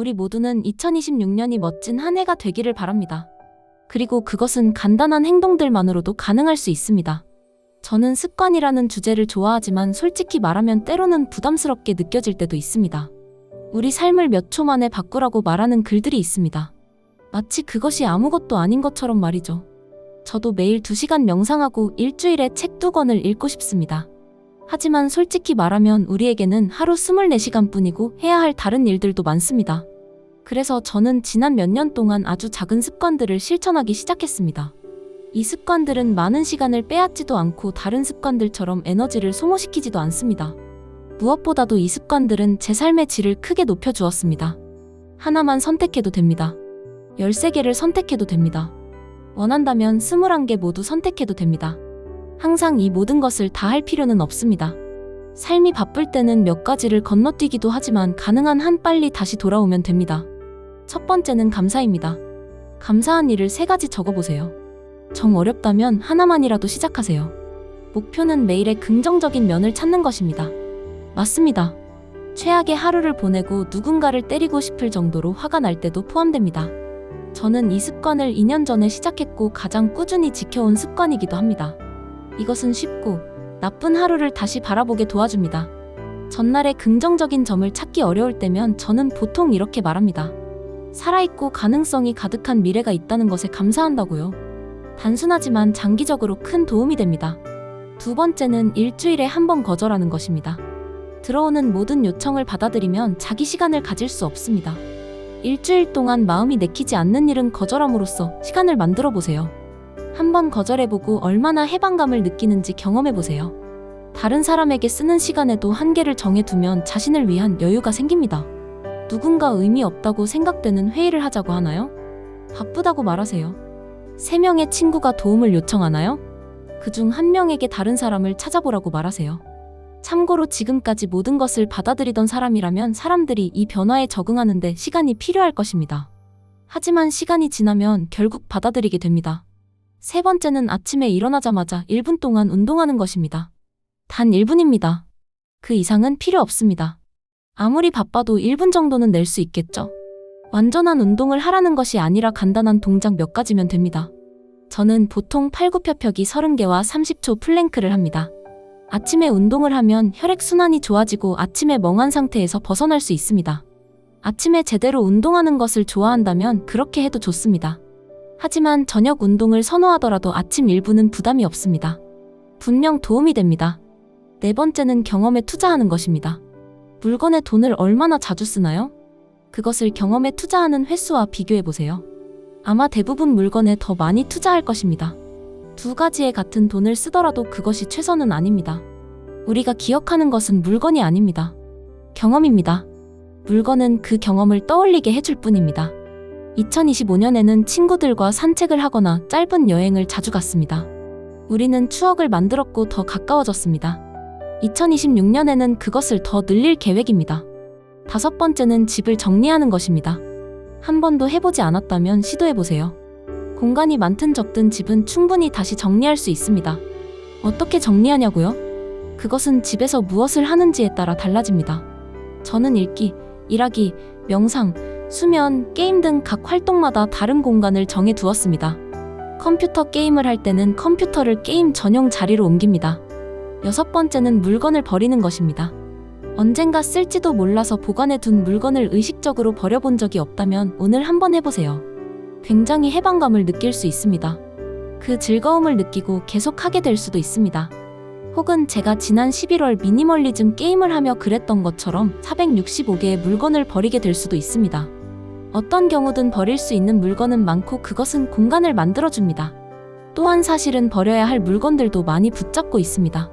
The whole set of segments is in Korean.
우리 모두는 2026년이 멋진 한 해가 되기를 바랍니다. 그리고 그것은 간단한 행동들만으로도 가능할 수 있습니다. 저는 습관이라는 주제를 좋아하지만 솔직히 말하면 때로는 부담스럽게 느껴질 때도 있습니다. 우리 삶을 몇 초 만에 바꾸라고 말하는 글들이 있습니다. 마치 그것이 아무것도 아닌 것처럼 말이죠. 저도 매일 2시간 명상하고 일주일에 책 2권을 읽고 싶습니다. 하지만 솔직히 말하면 우리에게는 하루 24시간 뿐이고 해야 할 다른 일들도 많습니다. 그래서 저는 지난 몇 년 동안 아주 작은 습관들을 실천하기 시작했습니다. 이 습관들은 많은 시간을 빼앗지도 않고 다른 습관들처럼 에너지를 소모시키지도 않습니다. 무엇보다도 이 습관들은 제 삶의 질을 크게 높여주었습니다. 하나만 선택해도 됩니다. 13개를 선택해도 됩니다. 원한다면 21개 모두 선택해도 됩니다. 항상 이 모든 것을 다 할 필요는 없습니다. 삶이 바쁠 때는 몇 가지를 건너뛰기도 하지만 가능한 한 빨리 다시 돌아오면 됩니다. 첫 번째는 감사입니다. 감사한 일을 3가지 적어보세요. 정 어렵다면 하나만이라도 시작하세요. 목표는 매일의 긍정적인 면을 찾는 것입니다. 맞습니다. 최악의 하루를 보내고 누군가를 때리고 싶을 정도로 화가 날 때도 포함됩니다. 저는 이 습관을 2년 전에 시작했고 가장 꾸준히 지켜온 습관이기도 합니다. 이것은 쉽고 나쁜 하루를 다시 바라보게 도와줍니다. 전날의 긍정적인 점을 찾기 어려울 때면 저는 보통 이렇게 말합니다. 살아있고 가능성이 가득한 미래가 있다는 것에 감사한다고요. 단순하지만 장기적으로 큰 도움이 됩니다. 두 번째는 일주일에 한 번 거절하는 것입니다. 들어오는 모든 요청을 받아들이면 자기 시간을 가질 수 없습니다. 일주일 동안 마음이 내키지 않는 일은 거절함으로써 시간을 만들어 보세요. 한번 거절해보고 얼마나 해방감을 느끼는지 경험해보세요. 다른 사람에게 쓰는 시간에도 한계를 정해두면 자신을 위한 여유가 생깁니다. 누군가 의미 없다고 생각되는 회의를 하자고 하나요? 바쁘다고 말하세요. 3명의 친구가 도움을 요청하나요? 그중 1명에게 다른 사람을 찾아보라고 말하세요. 참고로 지금까지 모든 것을 받아들이던 사람이라면 사람들이 이 변화에 적응하는데 시간이 필요할 것입니다. 하지만 시간이 지나면 결국 받아들이게 됩니다. 세 번째는 아침에 일어나자마자 1분 동안 운동하는 것입니다. 단 1분입니다. 그 이상은 필요 없습니다. 아무리 바빠도 1분 정도는 낼 수 있겠죠? 완전한 운동을 하라는 것이 아니라 간단한 동작 몇 가지면 됩니다. 저는 보통 팔굽혀펴기 30개와 30초 플랭크를 합니다. 아침에 운동을 하면 혈액순환이 좋아지고 아침에 멍한 상태에서 벗어날 수 있습니다. 아침에 제대로 운동하는 것을 좋아한다면 그렇게 해도 좋습니다. 하지만 저녁 운동을 선호하더라도 아침 1분은 부담이 없습니다. 분명 도움이 됩니다. 네 번째는 경험에 투자하는 것입니다. 물건에 돈을 얼마나 자주 쓰나요? 그것을 경험에 투자하는 횟수와 비교해보세요. 아마 대부분 물건에 더 많이 투자할 것입니다. 2가지에 같은 돈을 쓰더라도 그것이 최선은 아닙니다. 우리가 기억하는 것은 물건이 아닙니다. 경험입니다. 물건은 그 경험을 떠올리게 해줄 뿐입니다. 2025년에는 친구들과 산책을 하거나 짧은 여행을 자주 갔습니다. 우리는 추억을 만들었고 더 가까워졌습니다. 2026년에는 그것을 더 늘릴 계획입니다. 5번째는 집을 정리하는 것입니다. 한 번도 해보지 않았다면 시도해보세요. 공간이 많든 적든 집은 충분히 다시 정리할 수 있습니다. 어떻게 정리하냐고요? 그것은 집에서 무엇을 하는지에 따라 달라집니다. 저는 읽기, 일하기, 명상, 수면, 게임 등 각 활동마다 다른 공간을 정해 두었습니다. 컴퓨터 게임을 할 때는 컴퓨터를 게임 전용 자리로 옮깁니다. 6번째는 물건을 버리는 것입니다. 언젠가 쓸지도 몰라서 보관해 둔 물건을 의식적으로 버려본 적이 없다면 오늘 한번 해보세요. 굉장히 해방감을 느낄 수 있습니다. 그 즐거움을 느끼고 계속 하게 될 수도 있습니다. 혹은 제가 지난 11월 미니멀리즘 게임을 하며 그랬던 것처럼 465개의 물건을 버리게 될 수도 있습니다. 어떤 경우든 버릴 수 있는 물건은 많고 그것은 공간을 만들어줍니다. 또한 사실은 버려야 할 물건들도 많이 붙잡고 있습니다.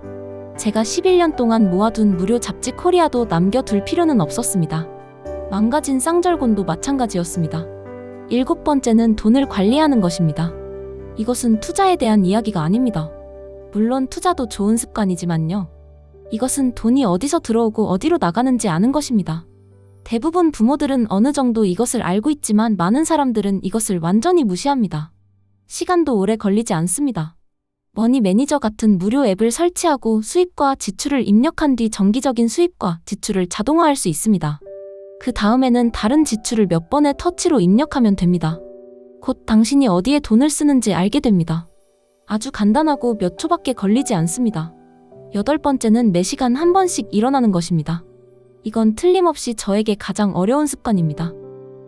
제가 11년 동안 모아둔 무료 잡지 코리아도 남겨둘 필요는 없었습니다. 망가진 쌍절곤도 마찬가지였습니다. 7번째는 돈을 관리하는 것입니다. 이것은 투자에 대한 이야기가 아닙니다. 물론 투자도 좋은 습관이지만요. 이것은 돈이 어디서 들어오고 어디로 나가는지 아는 것입니다. 대부분 부모들은 어느 정도 이것을 알고 있지만 많은 사람들은 이것을 완전히 무시합니다. 시간도 오래 걸리지 않습니다. 머니 매니저 같은 무료 앱을 설치하고 수입과 지출을 입력한 뒤 정기적인 수입과 지출을 자동화할 수 있습니다. 그 다음에는 다른 지출을 몇 번의 터치로 입력하면 됩니다. 곧 당신이 어디에 돈을 쓰는지 알게 됩니다. 아주 간단하고 몇 초밖에 걸리지 않습니다. 8번째는 매시간 한 번씩 일어나는 것입니다. 이건 틀림없이 저에게 가장 어려운 습관입니다.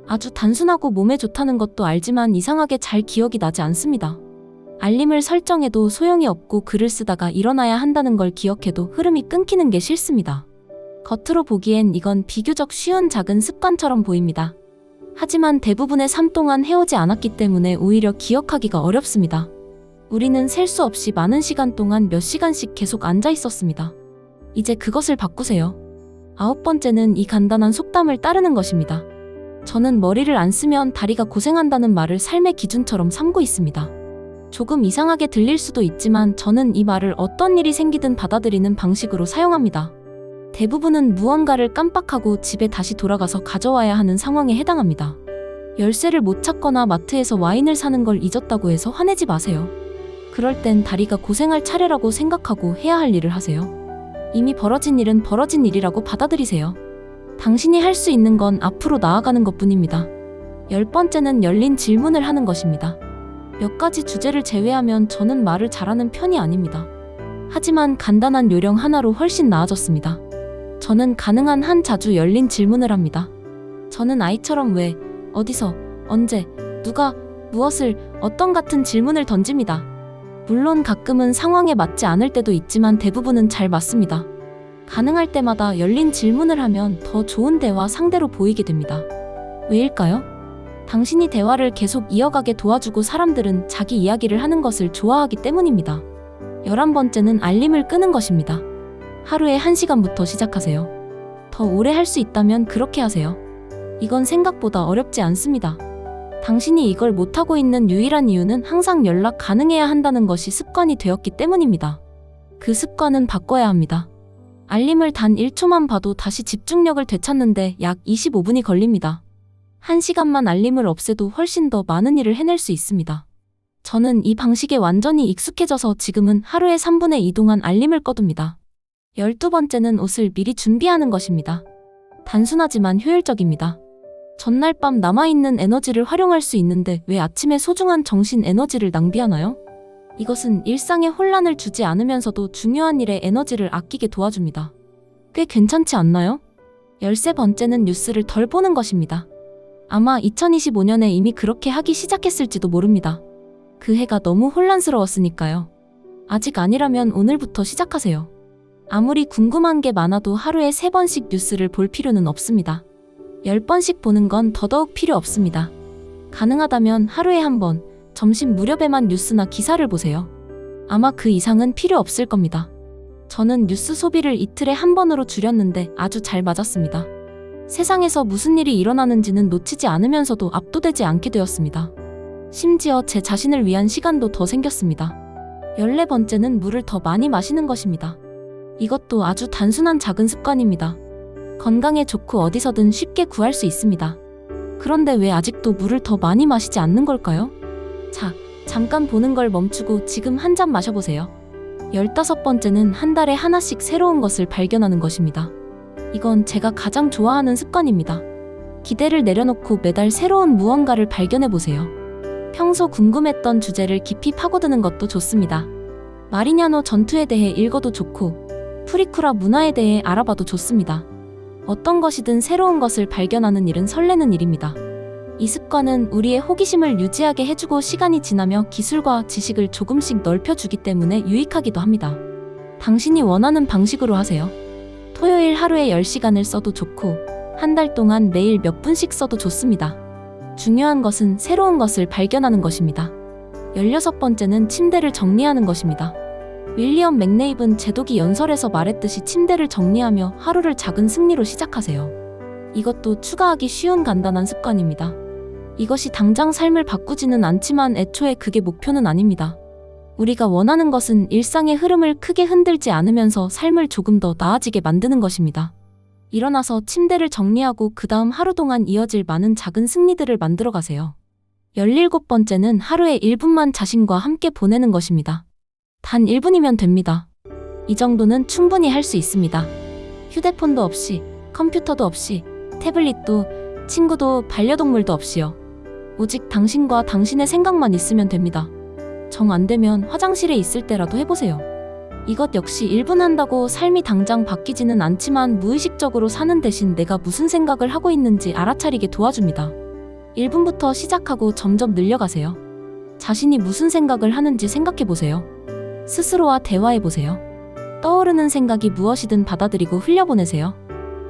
아주 단순하고 몸에 좋다는 것도 알지만 이상하게 잘 기억이 나지 않습니다. 알림을 설정해도 소용이 없고 글을 쓰다가 일어나야 한다는 걸 기억해도 흐름이 끊기는 게 싫습니다. 겉으로 보기엔 이건 비교적 쉬운 작은 습관처럼 보입니다. 하지만 대부분의 삶 동안 해오지 않았기 때문에 오히려 기억하기가 어렵습니다. 우리는 셀 수 없이 많은 시간 동안 몇 시간씩 계속 앉아 있었습니다. 이제 그것을 바꾸세요. 9번째는 이 간단한 속담을 따르는 것입니다. 저는 머리를 안 쓰면 다리가 고생한다는 말을 삶의 기준처럼 삼고 있습니다. 조금 이상하게 들릴 수도 있지만 저는 이 말을 어떤 일이 생기든 받아들이는 방식으로 사용합니다. 대부분은 무언가를 깜빡하고 집에 다시 돌아가서 가져와야 하는 상황에 해당합니다. 열쇠를 못 찾거나 마트에서 와인을 사는 걸 잊었다고 해서 화내지 마세요. 그럴 땐 다리가 고생할 차례라고 생각하고 해야 할 일을 하세요. 이미 벌어진 일은 벌어진 일이라고 받아들이세요. 당신이 할 수 있는 건 앞으로 나아가는 것뿐입니다. 10번째는 열린 질문을 하는 것입니다. 몇 가지 주제를 제외하면 저는 말을 잘하는 편이 아닙니다. 하지만 간단한 요령 하나로 훨씬 나아졌습니다. 저는 가능한 한 자주 열린 질문을 합니다. 저는 아이처럼 왜, 어디서, 언제, 누가, 무엇을, 어떤 같은 질문을 던집니다. 물론 가끔은 상황에 맞지 않을 때도 있지만 대부분은 잘 맞습니다. 가능할 때마다 열린 질문을 하면 더 좋은 대화 상대로 보이게 됩니다. 왜일까요? 당신이 대화를 계속 이어가게 도와주고 사람들은 자기 이야기를 하는 것을 좋아하기 때문입니다. 11번째는 알림을 끄는 것입니다. 하루에 1시간부터 시작하세요. 더 오래 할 수 있다면 그렇게 하세요. 이건 생각보다 어렵지 않습니다. 당신이 이걸 못하고 있는 유일한 이유는 항상 연락 가능해야 한다는 것이 습관이 되었기 때문입니다. 그 습관은 바꿔야 합니다. 알림을 단 1초만 봐도 다시 집중력을 되찾는데 약 25분이 걸립니다. 1시간만 알림을 없애도 훨씬 더 많은 일을 해낼 수 있습니다. 저는 이 방식에 완전히 익숙해져서 지금은 하루에 3분의 2 동안 알림을 꺼둡니다. 12번째는 옷을 미리 준비하는 것입니다. 단순하지만 효율적입니다. 전날 밤 남아있는 에너지를 활용할 수 있는데 왜 아침에 소중한 정신 에너지를 낭비하나요? 이것은 일상에 혼란을 주지 않으면서도 중요한 일에 에너지를 아끼게 도와줍니다. 꽤 괜찮지 않나요? 13번째는 뉴스를 덜 보는 것입니다. 아마 2025년에 이미 그렇게 하기 시작했을지도 모릅니다. 그 해가 너무 혼란스러웠으니까요. 아직 아니라면 오늘부터 시작하세요. 아무리 궁금한 게 많아도 하루에 3번씩 뉴스를 볼 필요는 없습니다. 10번씩 보는 건 더더욱 필요 없습니다. 가능하다면 하루에 1번, 점심 무렵에만 뉴스나 기사를 보세요. 아마 그 이상은 필요 없을 겁니다. 저는 뉴스 소비를 이틀에 1번으로 줄였는데 아주 잘 맞았습니다. 세상에서 무슨 일이 일어나는지는 놓치지 않으면서도 압도되지 않게 되었습니다. 심지어 제 자신을 위한 시간도 더 생겼습니다. 14번째는 물을 더 많이 마시는 것입니다. 이것도 아주 단순한 작은 습관입니다. 건강에 좋고 어디서든 쉽게 구할 수 있습니다. 그런데 왜 아직도 물을 더 많이 마시지 않는 걸까요? 자, 잠깐 보는 걸 멈추고 지금 한 잔 마셔보세요. 15번째는 한 달에 하나씩 새로운 것을 발견하는 것입니다. 이건 제가 가장 좋아하는 습관입니다. 기대를 내려놓고 매달 새로운 무언가를 발견해보세요. 평소 궁금했던 주제를 깊이 파고드는 것도 좋습니다. 마리냐노 전투에 대해 읽어도 좋고 프리쿠라 문화에 대해 알아봐도 좋습니다. 어떤 것이든 새로운 것을 발견하는 일은 설레는 일입니다. 이 습관은 우리의 호기심을 유지하게 해주고 시간이 지나며 기술과 지식을 조금씩 넓혀주기 때문에 유익하기도 합니다. 당신이 원하는 방식으로 하세요. 토요일 하루에 10시간을 써도 좋고 한 달 동안 매일 몇 분씩 써도 좋습니다. 중요한 것은 새로운 것을 발견하는 것입니다. 16번째는 침대를 정리하는 것입니다. 윌리엄 맥네입은 제독이 연설에서 말했듯이 침대를 정리하며 하루를 작은 승리로 시작하세요. 이것도 추가하기 쉬운 간단한 습관입니다. 이것이 당장 삶을 바꾸지는 않지만 애초에 그게 목표는 아닙니다. 우리가 원하는 것은 일상의 흐름을 크게 흔들지 않으면서 삶을 조금 더 나아지게 만드는 것입니다. 일어나서 침대를 정리하고 그 다음 하루 동안 이어질 많은 작은 승리들을 만들어 가세요. 17번째는 하루에 1분만 자신과 함께 보내는 것입니다. 단 1분이면 됩니다. 이 정도는 충분히 할 수 있습니다. 휴대폰도 없이, 컴퓨터도 없이, 태블릿도, 친구도, 반려동물도 없이요. 오직 당신과 당신의 생각만 있으면 됩니다. 정 안 되면 화장실에 있을 때라도 해보세요. 이것 역시 1분 한다고 삶이 당장 바뀌지는 않지만 무의식적으로 사는 대신 내가 무슨 생각을 하고 있는지 알아차리게 도와줍니다. 1분부터 시작하고 점점 늘려가세요. 자신이 무슨 생각을 하는지 생각해보세요. 스스로와 대화해보세요. 떠오르는 생각이 무엇이든 받아들이고 흘려보내세요.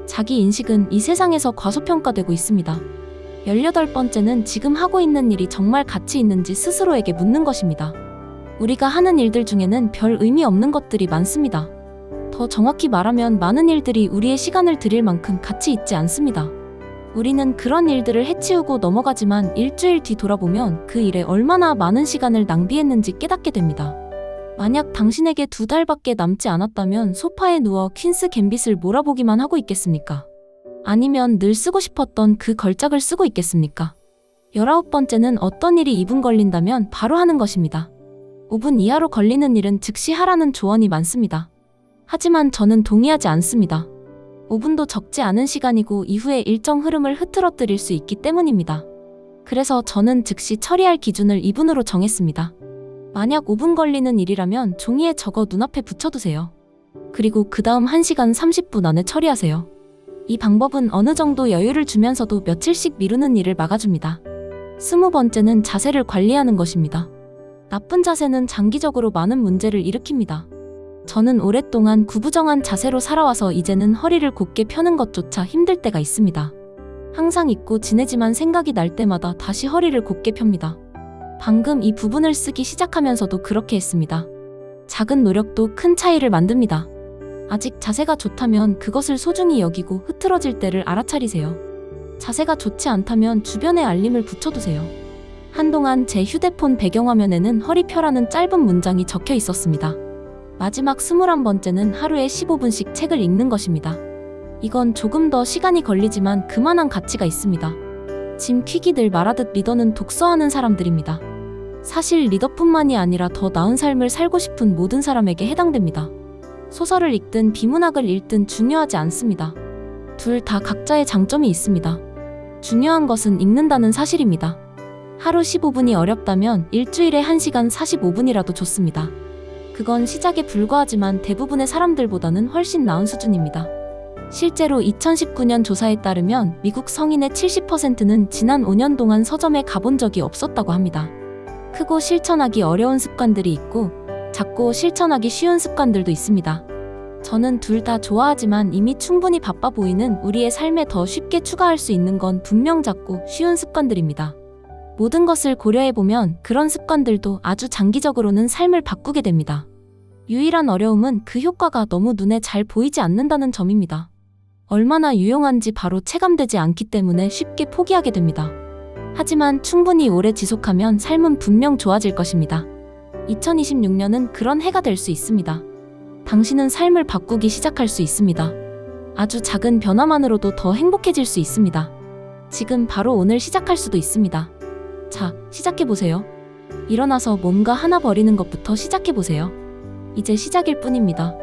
자기 인식은 이 세상에서 과소평가되고 있습니다. 18번째는 지금 하고 있는 일이 정말 가치 있는지 스스로에게 묻는 것입니다. 우리가 하는 일들 중에는 별 의미 없는 것들이 많습니다. 더 정확히 말하면 많은 일들이 우리의 시간을 들일 만큼 가치 있지 않습니다. 우리는 그런 일들을 해치우고 넘어가지만 일주일 뒤 돌아보면 그 일에 얼마나 많은 시간을 낭비했는지 깨닫게 됩니다. 만약 당신에게 2달밖에 남지 않았다면 소파에 누워 퀸스 갬빗을 몰아보기만 하고 있겠습니까? 아니면 늘 쓰고 싶었던 그 걸작을 쓰고 있겠습니까? 19번째는 어떤 일이 2분 걸린다면 바로 하는 것입니다. 5분 이하로 걸리는 일은 즉시 하라는 조언이 많습니다. 하지만 저는 동의하지 않습니다. 5분도 적지 않은 시간이고 이후에 일정 흐름을 흐트러뜨릴 수 있기 때문입니다. 그래서 저는 즉시 처리할 기준을 2분으로 정했습니다. 만약 5분 걸리는 일이라면 종이에 적어 눈앞에 붙여두세요. 그리고 그 다음 1시간 30분 안에 처리하세요. 이 방법은 어느 정도 여유를 주면서도 며칠씩 미루는 일을 막아줍니다. 20번째는 자세를 관리하는 것입니다. 나쁜 자세는 장기적으로 많은 문제를 일으킵니다. 저는 오랫동안 구부정한 자세로 살아와서 이제는 허리를 곧게 펴는 것조차 힘들 때가 있습니다. 항상 잊고 지내지만 생각이 날 때마다 다시 허리를 곧게 펴니다. 방금 이 부분을 쓰기 시작하면서도 그렇게 했습니다. 작은 노력도 큰 차이를 만듭니다. 아직 자세가 좋다면 그것을 소중히 여기고 흐트러질 때를 알아차리세요. 자세가 좋지 않다면 주변에 알림을 붙여두세요. 한동안 제 휴대폰 배경화면에는 허리 펴라는 짧은 문장이 적혀 있었습니다. 마지막 21번째는 하루에 15분씩 책을 읽는 것입니다. 이건 조금 더 시간이 걸리지만 그만한 가치가 있습니다. 짐 퀵이 늘 말하듯 리더는 독서하는 사람들입니다. 사실 리더뿐만이 아니라 더 나은 삶을 살고 싶은 모든 사람에게 해당됩니다. 소설을 읽든 비문학을 읽든 중요하지 않습니다. 둘 다 각자의 장점이 있습니다. 중요한 것은 읽는다는 사실입니다. 하루 15분이 어렵다면 일주일에 1시간 45분이라도 좋습니다. 그건 시작에 불과하지만 대부분의 사람들보다는 훨씬 나은 수준입니다. 실제로 2019년 조사에 따르면 미국 성인의 70%는 지난 5년 동안 서점에 가본 적이 없었다고 합니다. 크고 실천하기 어려운 습관들이 있고 작고 실천하기 쉬운 습관들도 있습니다. 저는 둘 다 좋아하지만 이미 충분히 바빠 보이는 우리의 삶에 더 쉽게 추가할 수 있는 건 분명 작고 쉬운 습관들입니다. 모든 것을 고려해보면 그런 습관들도 아주 장기적으로는 삶을 바꾸게 됩니다. 유일한 어려움은 그 효과가 너무 눈에 잘 보이지 않는다는 점입니다. 얼마나 유용한지 바로 체감되지 않기 때문에 쉽게 포기하게 됩니다. 하지만 충분히 오래 지속하면 삶은 분명 좋아질 것입니다. 2026년은 그런 해가 될 수 있습니다. 당신은 삶을 바꾸기 시작할 수 있습니다. 아주 작은 변화만으로도 더 행복해질 수 있습니다. 지금 바로 오늘 시작할 수도 있습니다. 자, 시작해보세요. 일어나서 뭔가 하나 버리는 것부터 시작해보세요. 이제 시작일 뿐입니다.